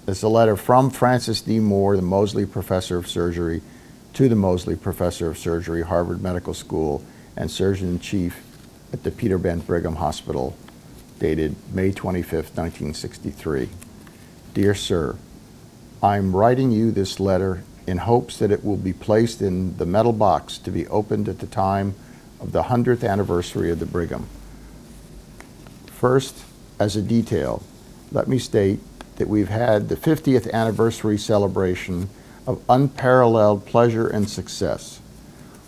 It's a letter from Francis D. Moore, the Moseley Professor of Surgery, to the Moseley Professor of Surgery, Harvard Medical School, and Surgeon-in-Chief at the Peter Bent Brigham Hospital, dated May 25th, 1963. Dear Sir, I'm writing you this letter in hopes that it will be placed in the metal box to be opened at the time of the 100th anniversary of the Brigham. First, as a detail, let me state that we've had the 50th anniversary celebration of unparalleled pleasure and success.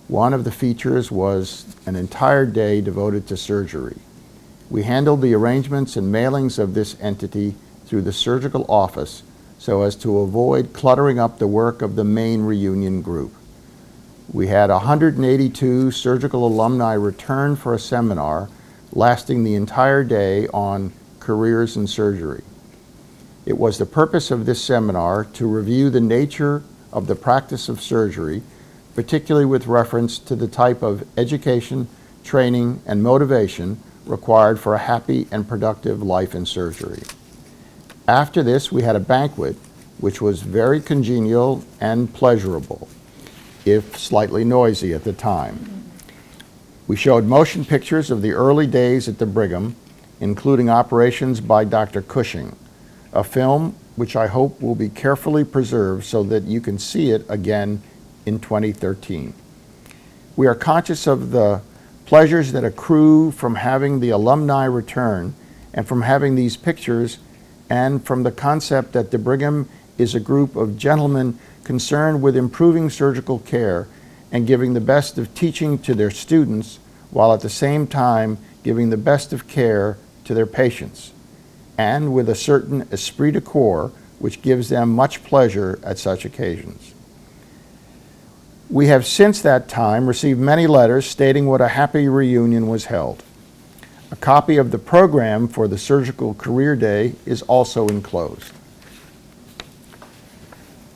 One of the features was an entire day devoted to surgery. We handled the arrangements and mailings of this entity through the surgical office so as to avoid cluttering up the work of the main reunion group. We had 182 surgical alumni return for a seminar lasting the entire day on careers in surgery. It was the purpose of this seminar to review the nature of the practice of surgery, particularly with reference to the type of education, training, and motivation required for a happy and productive life in surgery. After this, we had a banquet, which was very congenial and pleasurable, if slightly noisy at the time. We showed motion pictures of the early days at the Brigham, including operations by Dr. Cushing, a film which I hope will be carefully preserved so that you can see it again in 2013. We are conscious of the pleasures that accrue from having the alumni return and from having these pictures, and from the concept that the Brigham is a group of gentlemen concerned with improving surgical care and giving the best of teaching to their students while at the same time giving the best of care to their patients, and with a certain esprit de corps which gives them much pleasure at such occasions. We have since that time received many letters stating what a happy reunion was held. A copy of the program for the Surgical Career Day is also enclosed.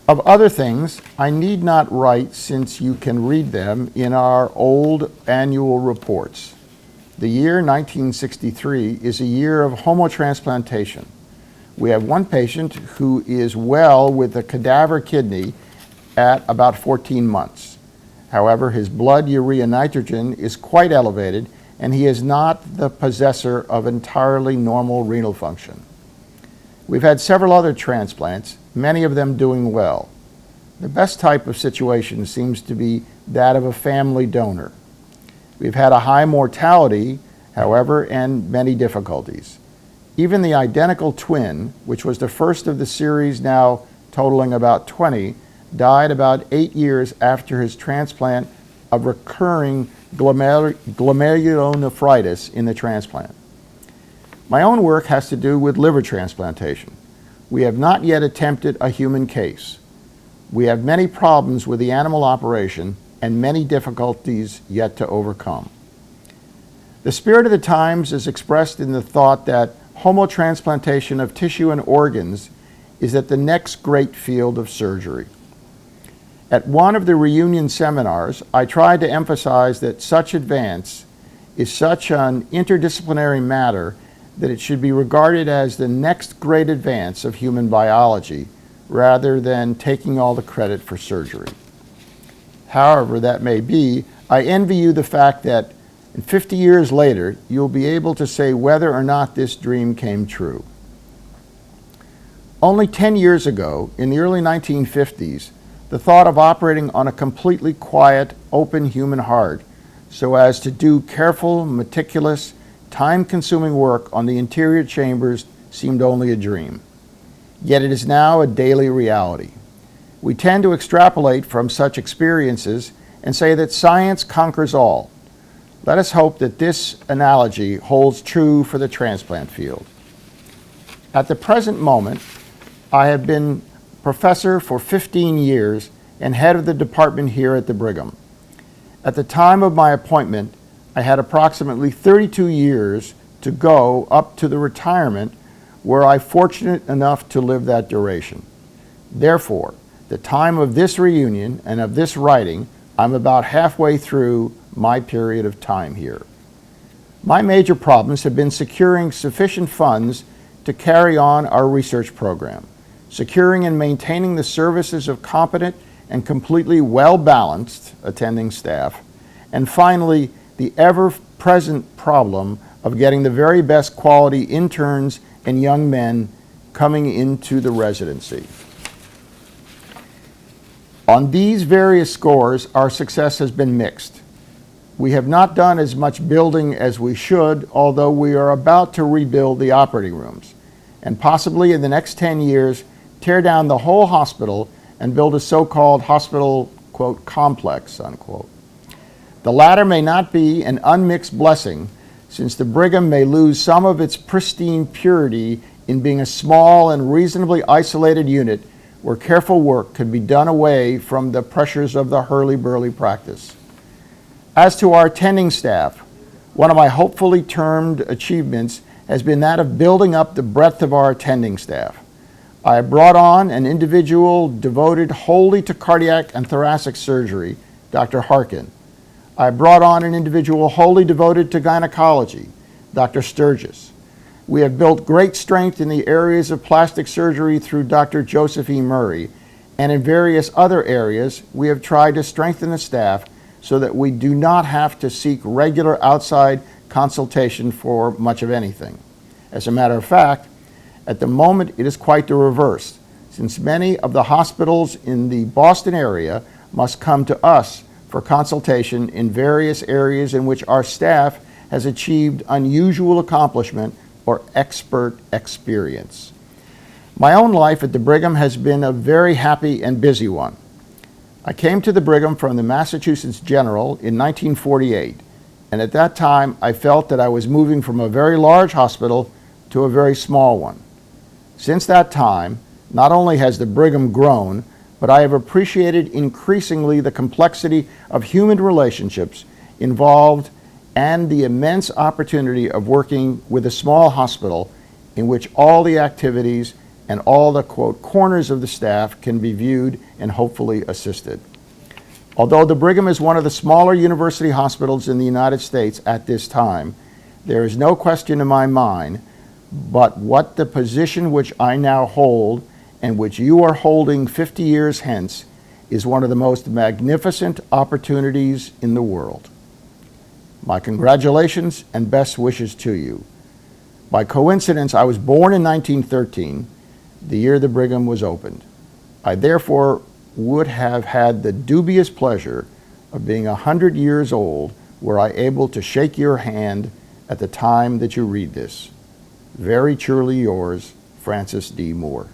Of other things, I need not write since you can read them in our old annual reports. The year 1963 is a year of homotransplantation. We have one patient who is well with a cadaver kidney at about 14 months. However, his blood urea nitrogen is quite elevated, and he is not the possessor of entirely normal renal function. We've had several other transplants, many of them doing well. The best type of situation seems to be that of a family donor. We've had a high mortality, however, and many difficulties. Even the identical twin, which was the first of the series now totaling about 20, died about 8 years after his transplant of recurring glomerulonephritis in the transplant. My own work has to do with liver transplantation. We have not yet attempted a human case. We have many problems with the animal operation and many difficulties yet to overcome. The spirit of the times is expressed in the thought that homotransplantation of tissue and organs is at the next great field of surgery. At one of the reunion seminars, I tried to emphasize that such advance is such an interdisciplinary matter that it should be regarded as the next great advance of human biology, rather than taking all the credit for surgery. However that may be, I envy you the fact that 50 years later, you'll be able to say whether or not this dream came true. Only 10 years ago, in the early 1950s, the thought of operating on a completely quiet, open human heart so as to do careful, meticulous, time-consuming work on the interior chambers seemed only a dream. Yet it is now a daily reality. We tend to extrapolate from such experiences and say that science conquers all. Let us hope that this analogy holds true for the transplant field. At the present moment, I have been professor for 15 years and head of the department here at the Brigham. At the time of my appointment, I had approximately 32 years to go up to the retirement where I'm fortunate enough to live that duration. Therefore, the time of this reunion and of this writing, I'm about halfway through my period of time here. My major problems have been securing sufficient funds to carry on our research program. securing and maintaining the services of competent and completely well-balanced attending staff, and finally, the ever-present problem of getting the very best quality interns and young men coming into the residency. On these various scores, our success has been mixed. We have not done as much building as we should, although we are about to rebuild the operating rooms, and possibly in the next 10 years, tear down the whole hospital and build a so-called hospital, quote, complex, unquote. The latter may not be an unmixed blessing, since the Brigham may lose some of its pristine purity in being a small and reasonably isolated unit where careful work could be done away from the pressures of the hurly-burly practice. As to our attending staff, one of my hopefully termed achievements has been that of building up the breadth of our attending staff. I have brought on an individual devoted wholly to cardiac and thoracic surgery, Dr. Harkin. I brought on an individual wholly devoted to gynecology, Dr. Sturgis. We have built great strength in the areas of plastic surgery through Dr. Joseph E. Murray, and in various other areas, we have tried to strengthen the staff so that we do not have to seek regular outside consultation for much of anything. As a matter of fact, at the moment, it is quite the reverse, since many of the hospitals in the Boston area must come to us for consultation in various areas in which our staff has achieved unusual accomplishment or expert experience. My own life at the Brigham has been a very happy and busy one. I came to the Brigham from the Massachusetts General in 1948, and at that time I felt that I was moving from a very large hospital to a very small one. Since that time, not only has the Brigham grown, but I have appreciated increasingly the complexity of human relationships involved and the immense opportunity of working with a small hospital in which all the activities and all the, quote, corners of the staff can be viewed and hopefully assisted. Although the Brigham is one of the smaller university hospitals in the United States at this time, there is no question in my mind but what the position which I now hold and which you are holding 50 years hence is one of the most magnificent opportunities in the world. My congratulations and best wishes to you. By coincidence, I was born in 1913, the year the Brigham was opened. I therefore would have had the dubious pleasure of being 100 years old were I able to shake your hand at the time that you read this. Very truly yours, Francis D. Moore.